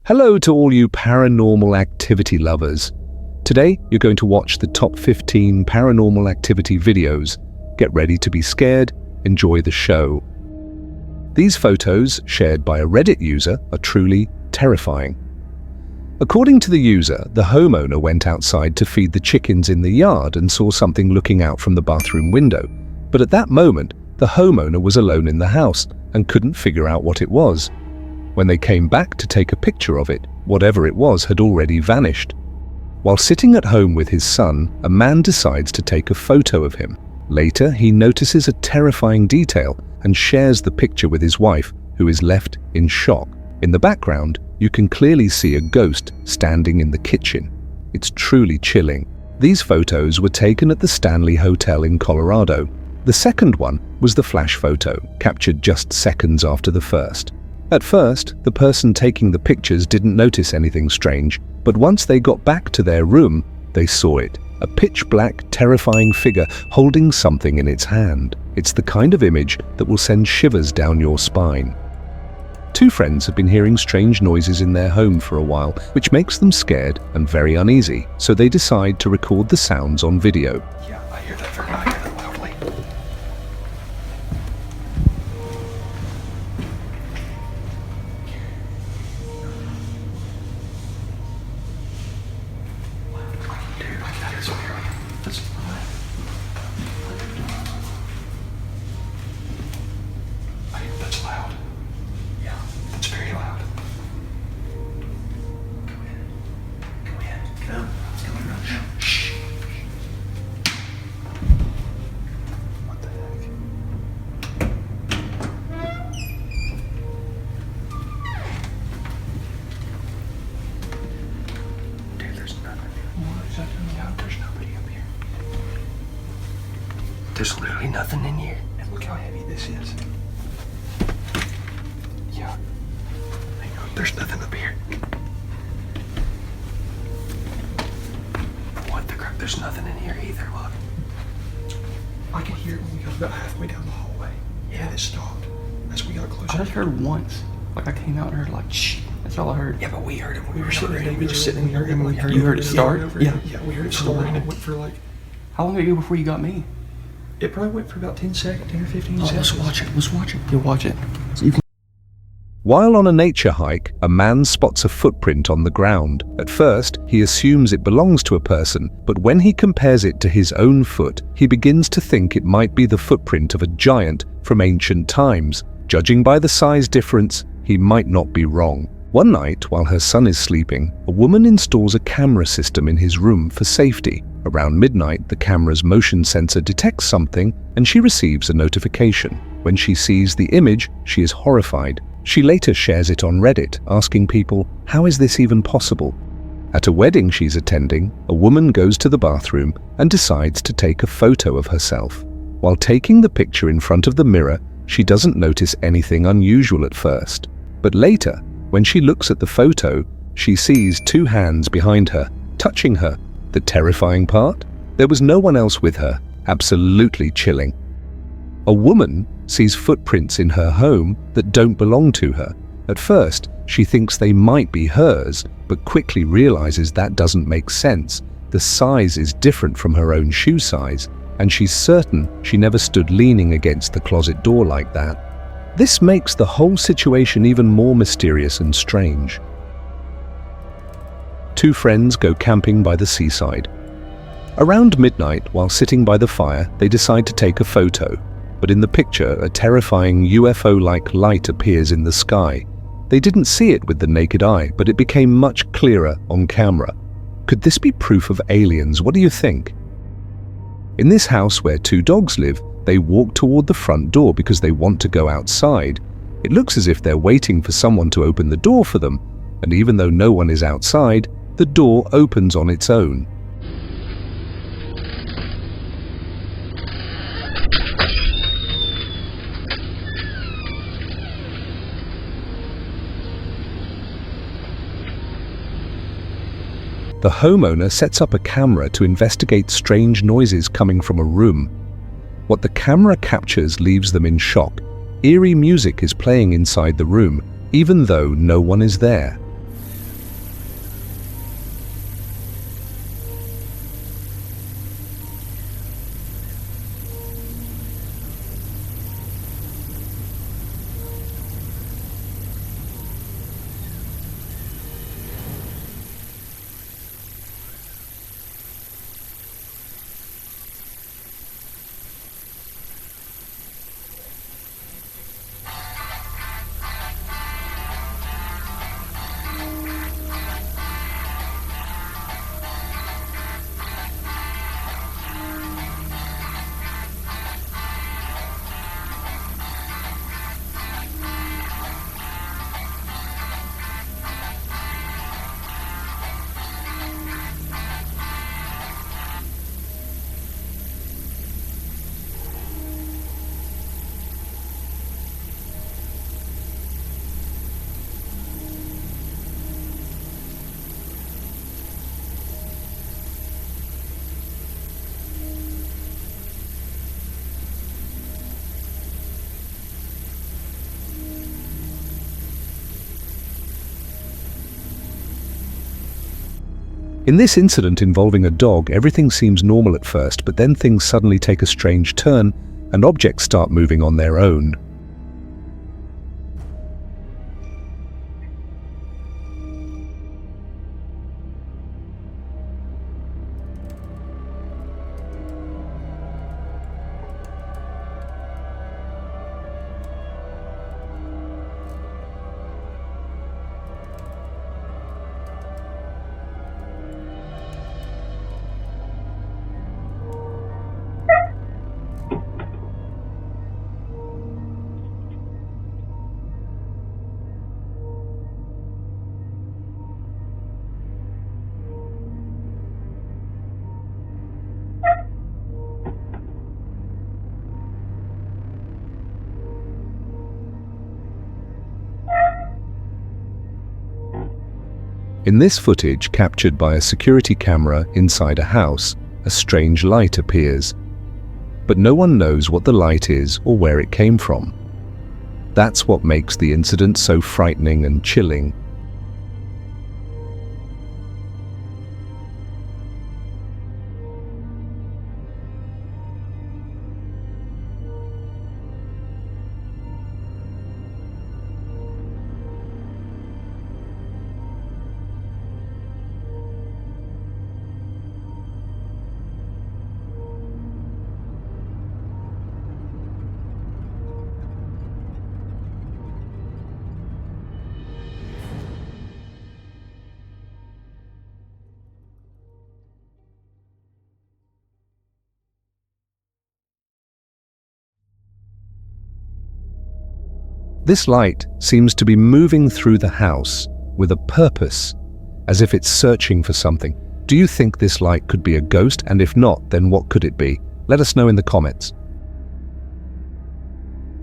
Hello to all you paranormal activity lovers. Today, you're going to watch the top 15 paranormal activity videos. Get ready to be scared, enjoy the show. These photos, shared by a Reddit user, are truly terrifying. According to the user, the homeowner went outside to feed the chickens in the yard and saw something looking out from the bathroom window. But at that moment, the homeowner was alone in the house and couldn't figure out what it was. When they came back to take a picture of it, whatever it was had already vanished. While sitting at home with his son, a man decides to take a photo of him. Later, he notices a terrifying detail and shares the picture with his wife, who is left in shock. In the background, you can clearly see a ghost standing in the kitchen. It's truly chilling. These photos were taken at the Stanley Hotel in Colorado. The second one was the flash photo, captured just seconds after the first. At first, the person taking the pictures didn't notice anything strange, but once they got back to their room, they saw it. A pitch-black, terrifying figure holding something in its hand. It's the kind of image that will send shivers down your spine. Two friends have been hearing strange noises in their home for a while, which makes them scared and very uneasy, so they decide to record the sounds on video. Yeah, I hear that very loudly. That's loud. Yeah, that's very loud. Go in. Go. It's coming around now. Shh. What the heck? Dude, there's nothing. What is that? Yeah, there's nobody up here. There's literally nothing in here. And look how heavy this is. Yeah. Hang on, there's nothing up here. What the crap? There's nothing in here either, look. I could hear it when we got about halfway down the hallway. Yeah, it stopped as we got closer. I just heard once. Like I came out and heard like shh. That's all I heard. Yeah, but we heard it when we were sitting there. We were sitting here and we heard You heard it start? Yeah, we heard it start and it went for like... How long ago before you got me? It probably went for about 10 seconds, 10 or 15 Oh, seconds. let's watch it. Let's watch it. You'll watch it. So you can. While on a nature hike, a man spots a footprint on the ground. At first, he assumes it belongs to a person, but when he compares it to his own foot, he begins to think it might be the footprint of a giant from ancient times. Judging by the size difference, he might not be wrong. One night, while her son is sleeping, a woman installs a camera system in his room for safety. Around midnight, the camera's motion sensor detects something and she receives a notification. When she sees the image, she is horrified. She later shares it on Reddit, asking people, how is this even possible? At a wedding she's attending, a woman goes to the bathroom and decides to take a photo of herself. While taking the picture in front of the mirror, she doesn't notice anything unusual at first. But later, when she looks at the photo, she sees two hands behind her, touching her. The terrifying part? There was no one else with her. Absolutely chilling. A woman sees footprints in her home that don't belong to her. At first, she thinks they might be hers, but quickly realizes that doesn't make sense. The size is different from her own shoe size, and she's certain she never stood leaning against the closet door like that. This makes the whole situation even more mysterious and strange. Two friends go camping by the seaside. Around midnight, while sitting by the fire, they decide to take a photo. But in the picture, a terrifying UFO-like light appears in the sky. They didn't see it with the naked eye, but it became much clearer on camera. Could this be proof of aliens? What do you think? In this house where two dogs live, they walk toward the front door because they want to go outside. It looks as if they're waiting for someone to open the door for them, and even though no one is outside, the door opens on its own. The homeowner sets up a camera to investigate strange noises coming from a room. What the camera captures leaves them in shock. Eerie music is playing inside the room, even though no one is there. In this incident involving a dog, everything seems normal at first, but then things suddenly take a strange turn and objects start moving on their own. In this footage, captured by a security camera inside a house, a strange light appears. But no one knows what the light is or where it came from. That's what makes the incident so frightening and chilling. This light seems to be moving through the house with a purpose, as if it's searching for something. Do you think this light could be a ghost? And if not, then what could it be? Let us know in the comments.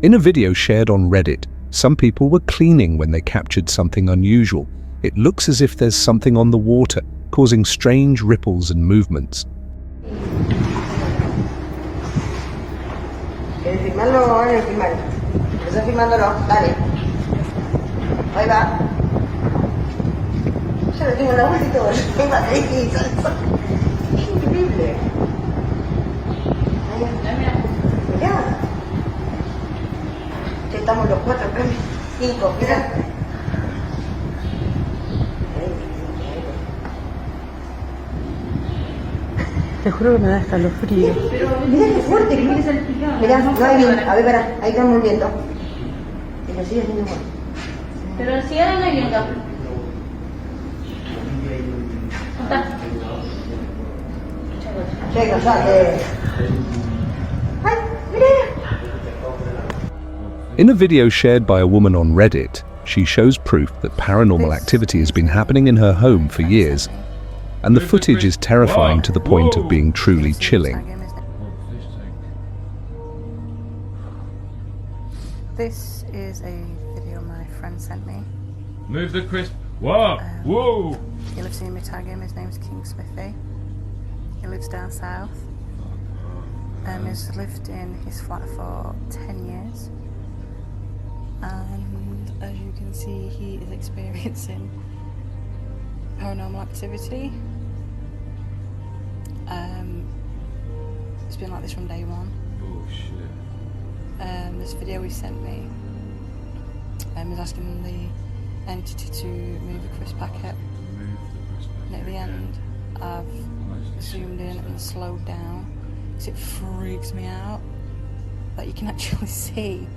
In a video shared on Reddit, some people were cleaning when they captured something unusual. It looks as if there's something on the water, causing strange ripples and movements. Estás filmándolo, dale. Ahí va. Ya lo tengo en la bolsa y todo. Es increíble. Mirá. Ya estamos los cuatro, cinco, mirá. Te juro que me da escalofrío. Mirá qué fuerte. Mirá, no hay viento. A ver, pará, ahí estamos viendo. Y lo sigue haciendo igual. Pero si ahora no hay viento. Está. Che, callate. Ay, mirá. In a video shared by a woman on Reddit, she shows proof that paranormal activity has been happening in her home for years, and the footage is terrifying to the point of being truly chilling. This is a video my friend sent me. Move the crisp. Whoa! Whoa! You'll have seen me tag him. His name's King Smithy. He lives down south. He's lived in his flat for 10 years. And as you can see, he is experiencing paranormal activity. It's been like this from day one. Oh shit. This video he sent me is asking the entity to move the crisp packet, and at the end I've zoomed in and slowed down because it freaks me out that you can actually see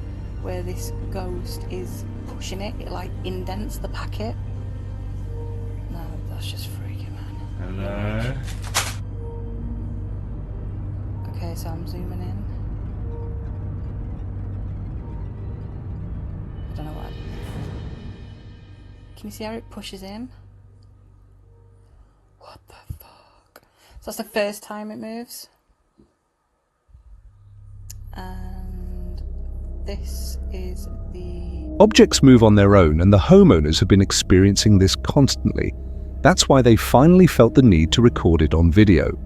where this ghost is pushing it. It like indents the packet. No, that's just freaky, man. Hello. Okay, so I'm zooming in. I don't know what. Can you see how it pushes in? What the fuck? So that's the first time it moves. And this is the... Objects move on their own, and the homeowners have been experiencing this constantly. That's why they finally felt the need to record it on video.